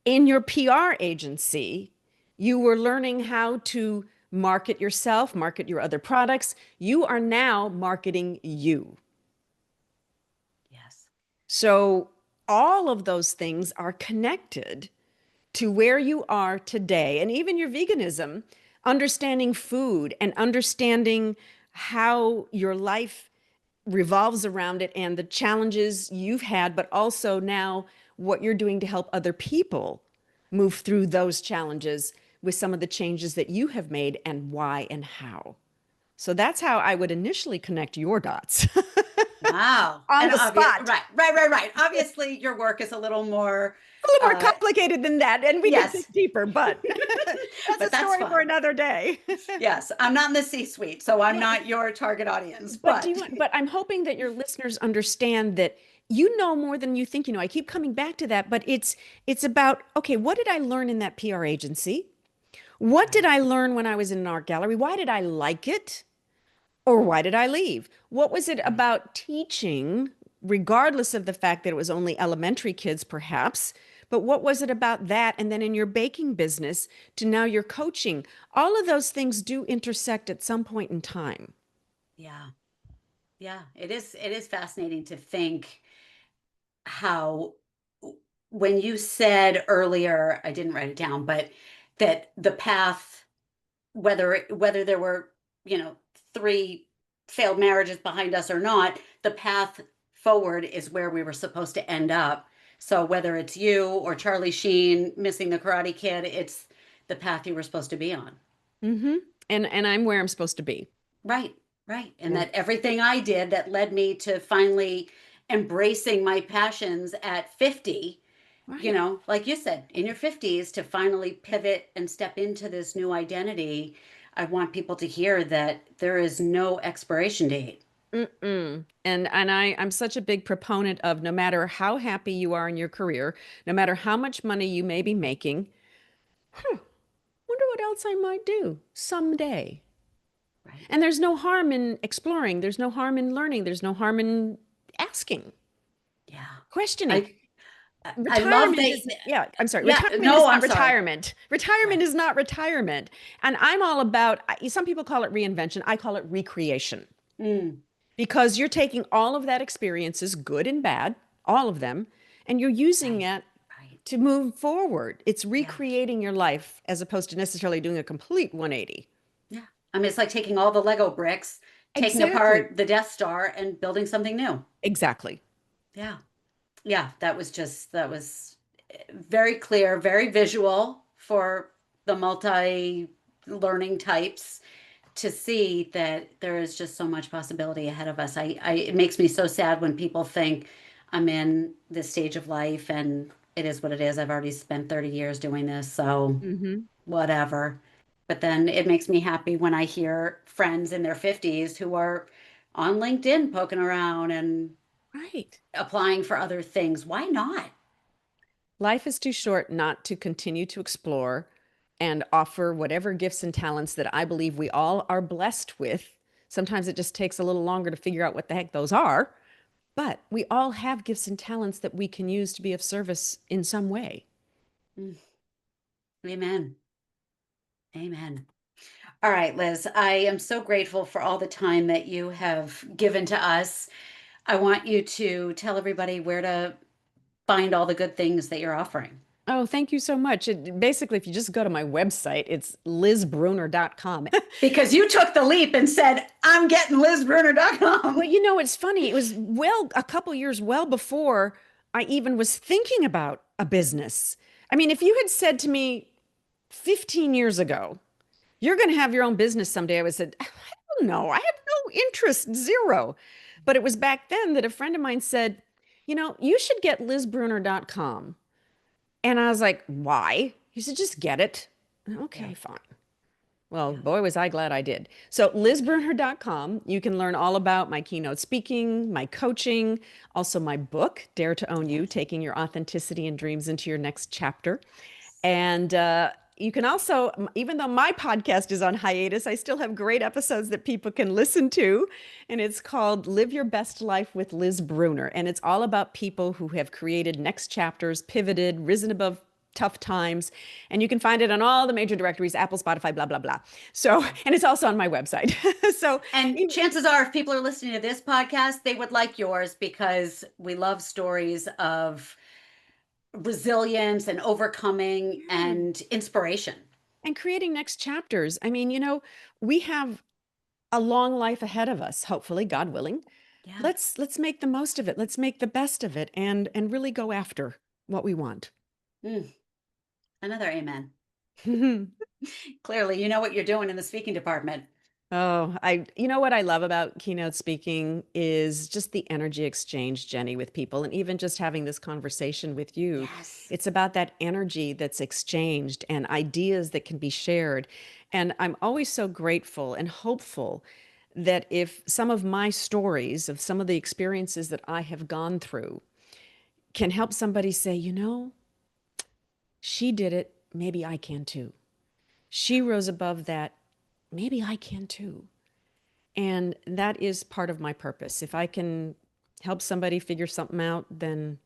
In your PR agency, you were learning how to market yourself, market your other products. You are now marketing you. Yes. So all of those things are connected to where you are today. And even your veganism, understanding food and understanding how your life revolves around it and the challenges you've had, but also now what you're doing to help other people move through those challenges with some of the changes that you have made and why and how. So that's how I would initially connect your dots Wow. on And the obvious, spot. right. Obviously, your work is a little more, A little more uh, complicated than that, and we could dig yes, deeper, but that's but a that's story for fine. another day. Yes, I'm not in the C-suite, so I'm Yeah, not your target audience, but do but you want, but I'm hoping that your listeners understand that you know more than you think you know. I keep coming back to that, but it's about, okay, what did I learn in that PR agency? What did right. I learn when I was in an art gallery? Why did I like it? Or why did I leave? What was it Right. about teaching, regardless of the fact that it was only elementary kids, perhaps? But what was it about that? And then in your baking business to now your coaching, all of those things do intersect at some point in time. Yeah. Yeah, it is fascinating to think how when you said earlier, I didn't write it down, but that the path, whether there were, you know, three failed marriages behind us or not, the path forward is where we were supposed to end up. So whether it's you or Charlie Sheen missing the Karate Kid, it's the path you were supposed to be on. Hmm. And I'm where I'm supposed to be. Right, right. And Yeah. that everything I did that led me to finally embracing my passions at 50, Right. like you said, in your 50s to finally pivot and step into this new identity. I want people to hear that there is no expiration date. Mm-mm. I'm such a big proponent of no matter how happy you are in your career, no matter how much money you may be making, wonder what else I might do someday. Right. And there's no harm in exploring. There's no harm in learning. There's no harm in asking, Yeah. questioning. I I love Retirement they isn't, yeah, I'm sorry. yeah, Retirement is no, not I'm sorry. retirement. Retirement Right. is not retirement. And I'm all about, some people call it reinvention. I call it recreation Mm, because you're taking all of that experiences, good and bad, all of them, and you're using right. it Right. to move forward. It's Yeah. recreating your life as opposed to necessarily doing a complete 180. Yeah. I mean, it's like taking all the Lego bricks, taking Exactly. apart the Death Star and building something new. Exactly. Yeah. Yeah, that was very clear, very visual for the multi learning types to see that there is just so much possibility ahead of us. It makes me so sad when people think I'm in this stage of life and it is what it is. I've already spent 30 years doing this, so Hmm. whatever. But then it makes me happy when I hear friends in their 50s who are on LinkedIn poking around and Right. applying for other things. Why not? Life is too short not to continue to explore and offer whatever gifts and talents that I believe we all are blessed with. Sometimes it just takes a little longer to figure out what the heck those are, but we all have gifts and talents that we can use to be of service in some way. Mm, amen. Amen. All right, Liz, I am so grateful for all the time that you have given to us. I want you to tell everybody where to find all the good things that you're offering. Oh, thank you so much. Basically, if you just go to my website, it's lizbrunner.com. Because you took the leap and said, I'm getting Well, lizbrunner.com. it's funny. It was a couple years well before I even was thinking about a business. I mean, if you had said to me 15 years ago, you're going to have your own business someday, I would have said, I don't know. I have no interest, zero. But it was back then that a friend of mine said, you should get lizbrunner.com. And I was like, why? He said, just get it. Yeah, Okay, fine. Well, yeah. boy, was I glad I did. So, lizbrunner.com, you can learn all about my keynote speaking, my coaching, also my book, Dare to Own You, Taking Your Authenticity and Dreams into Your Next Chapter. And you can also, even though my podcast is on hiatus, I still have great episodes that people can listen to. And it's called Live Your Best Life with Liz Brunner. And it's all about people who have created next chapters, pivoted, risen above tough times. And you can find it on all the major directories, Apple, Spotify, blah, blah, blah. So, and it's also on my website. So, And chances are, if people are listening to this podcast, they would like yours because we love stories of resilience and overcoming and inspiration. and creating next chapters. I mean, we have a long life ahead of us, hopefully, God willing. Yeah. Let's make the most of it. Let's make the best of it and really go after what we want. Mm, another amen. Clearly, you know what you're doing in the speaking department. Oh, you know what I love about keynote speaking is just the energy exchange, Jenny, with people, and even just having this conversation with you. Yes. It's about that energy that's exchanged and ideas that can be shared. And I'm always so grateful and hopeful that if some of my stories of some of the experiences that I have gone through can help somebody say, she did it, maybe I can too. She rose above that, maybe I can too. And that is part of my purpose. If I can help somebody figure something out, then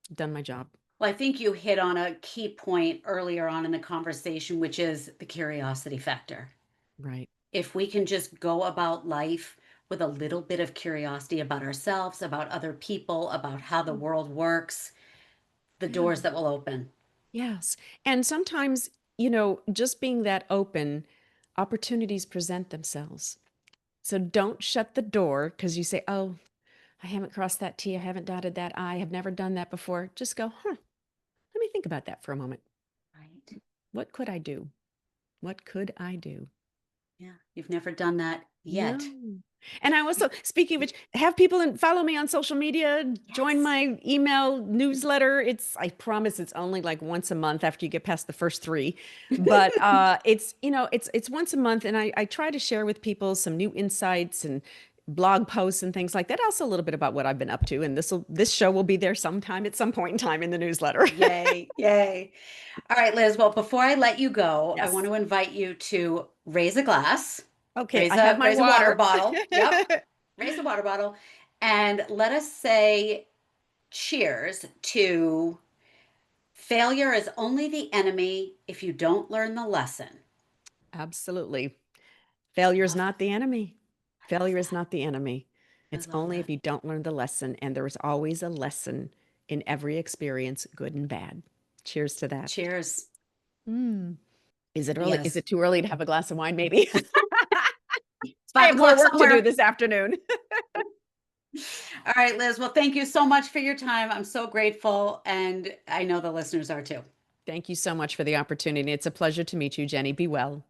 I've done my job. Well, I think you hit on a key point earlier on in the conversation, which is the curiosity factor. Right. If we can just go about life with a little bit of curiosity about ourselves, about other people, about how the world works, the Yeah. doors that will open. Yes. And sometimes, just being that open, opportunities present themselves. So don't shut the door because you say, oh, I haven't crossed that T. I haven't dotted that I. Have never done that before. Just go, let me think about that for a moment. Right. What could I do? What could I do? Yeah. You've never done that yet. No. And I also, speaking of which, have people follow me on social media, join Yes. my email newsletter. I promise it's only like once a month after you get past the first three. But it's once a month. And I try to share with people some new insights and blog posts and things like that. Also a little bit about what I've been up to. And this show will be there sometime at some point in time in the newsletter. Yay. Yay. All right, Liz. Well, before I let you go, I want Yes. to invite you to raise a glass, Okay. raise I have a my raise a water water. bottle. Yep. Raise a water bottle. And let us say cheers to failure is only the enemy if you don't learn the lesson. Absolutely. I Failure is love not that. the enemy. I love Failure is that. not the enemy. I It's love only that. if you don't learn the lesson, and there is always a lesson in every experience, good and bad. Cheers to that. Cheers. Mm. Is it early? Is Yes. it too early to have a glass of wine, maybe? It's I 5 have more o'clock work to do somewhere. this afternoon. All right, Liz. Well, thank you so much for your time. I'm so grateful. And I know the listeners are too. Thank you so much for the opportunity. It's a pleasure to meet you, Jenny. Be well.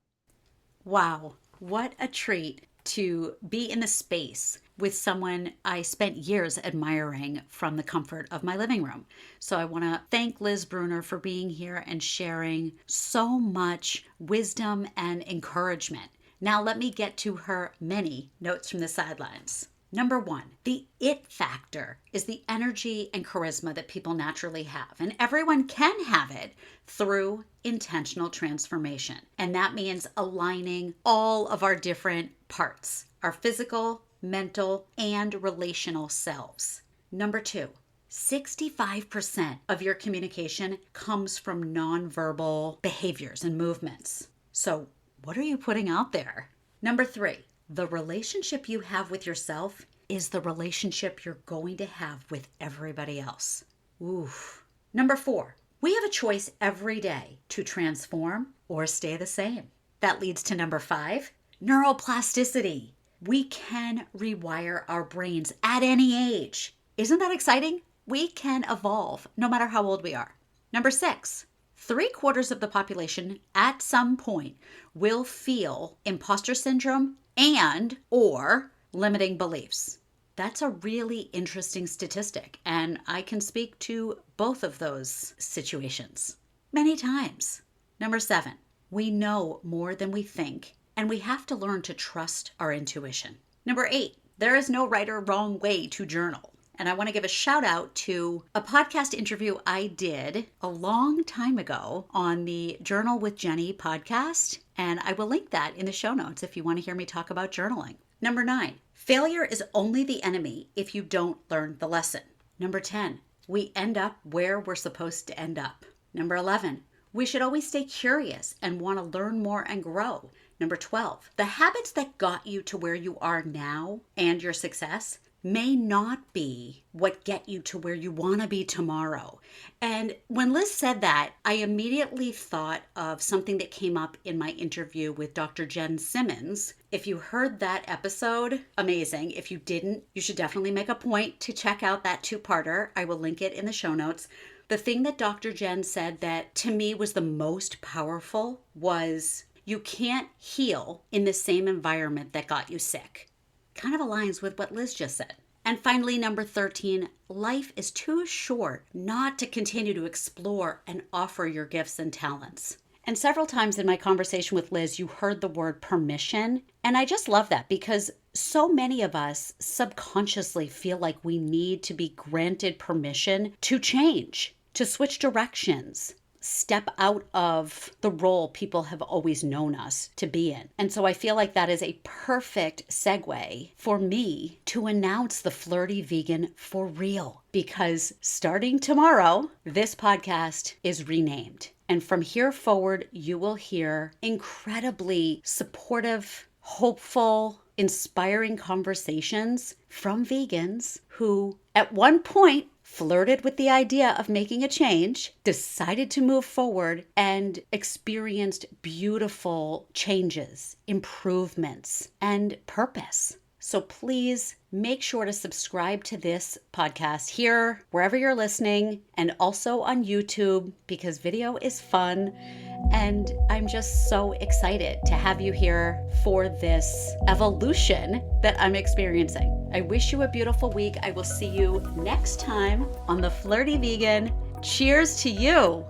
Wow, what a treat to be in the space with someone I spent years admiring from the comfort of my living room. So I want to thank Liz Brunner for being here and sharing so much wisdom and encouragement. Now, let me get to her many notes from the sidelines. Number one, the it factor is the energy and charisma that people naturally have, and everyone can have it through intentional transformation. And that means aligning all of our different parts, our physical, mental, and relational selves. Number two, 65% of your communication comes from nonverbal behaviors and movements. So What are you putting out there? Number 3, the relationship you have with yourself is the relationship you're going to have with everybody else. Oof. Number 4, we have a choice every day to transform or stay the same. That leads to number 5, neuroplasticity. We can rewire our brains at any age. Isn't that exciting? We can evolve no matter how old we are. Number 6, 3/4 of the population at some point will feel imposter syndrome and or limiting beliefs. That's a really interesting statistic, and I can speak to both of those situations many times. Number 7, we know more than we think, and we have to learn to trust our intuition. Number 8, there is no right or wrong way to journal. And I want to give a shout out to a podcast interview I did a long time ago on the Journal with Jenny podcast. And I will link that in the show notes if you want to hear me talk about journaling. Number 9, failure is only the enemy if you don't learn the lesson. Number 10, we end up where we're supposed to end up. Number 11, we should always stay curious and want to learn more and grow. Number 12, the habits that got you to where you are now and your success may not be what get you to where you want to be tomorrow. And when Liz said that, I immediately thought of something that came up in my interview with Dr. Jen Simmons. If you heard that episode, amazing. If you didn't, you should definitely make a point to check out that 2-parter. I will link it in the show notes. The thing that Dr. Jen said that to me was the most powerful was you can't heal in the same environment that got you sick. Kind of aligns with what Liz just said. And finally, number 13, life is too short not to continue to explore and offer your gifts and talents. And several times in my conversation with Liz, you heard the word permission. And I just love that because so many of us subconsciously feel like we need to be granted permission to change, to switch directions, step out of the role people have always known us to be in. And so I feel like that is a perfect segue for me to announce the Flirty Vegan for real. Because starting tomorrow, this podcast is renamed. And from here forward, you will hear incredibly supportive, hopeful, inspiring conversations from vegans who at one point flirted with the idea of making a change, decided to move forward, and experienced beautiful changes, improvements, and purpose. So please make sure to subscribe to this podcast here, wherever you're listening, and also on YouTube because video is fun. And I'm just so excited to have you here for this evolution that I'm experiencing. I wish you a beautiful week. I will see you next time on The Flirty Vegan. Cheers to you.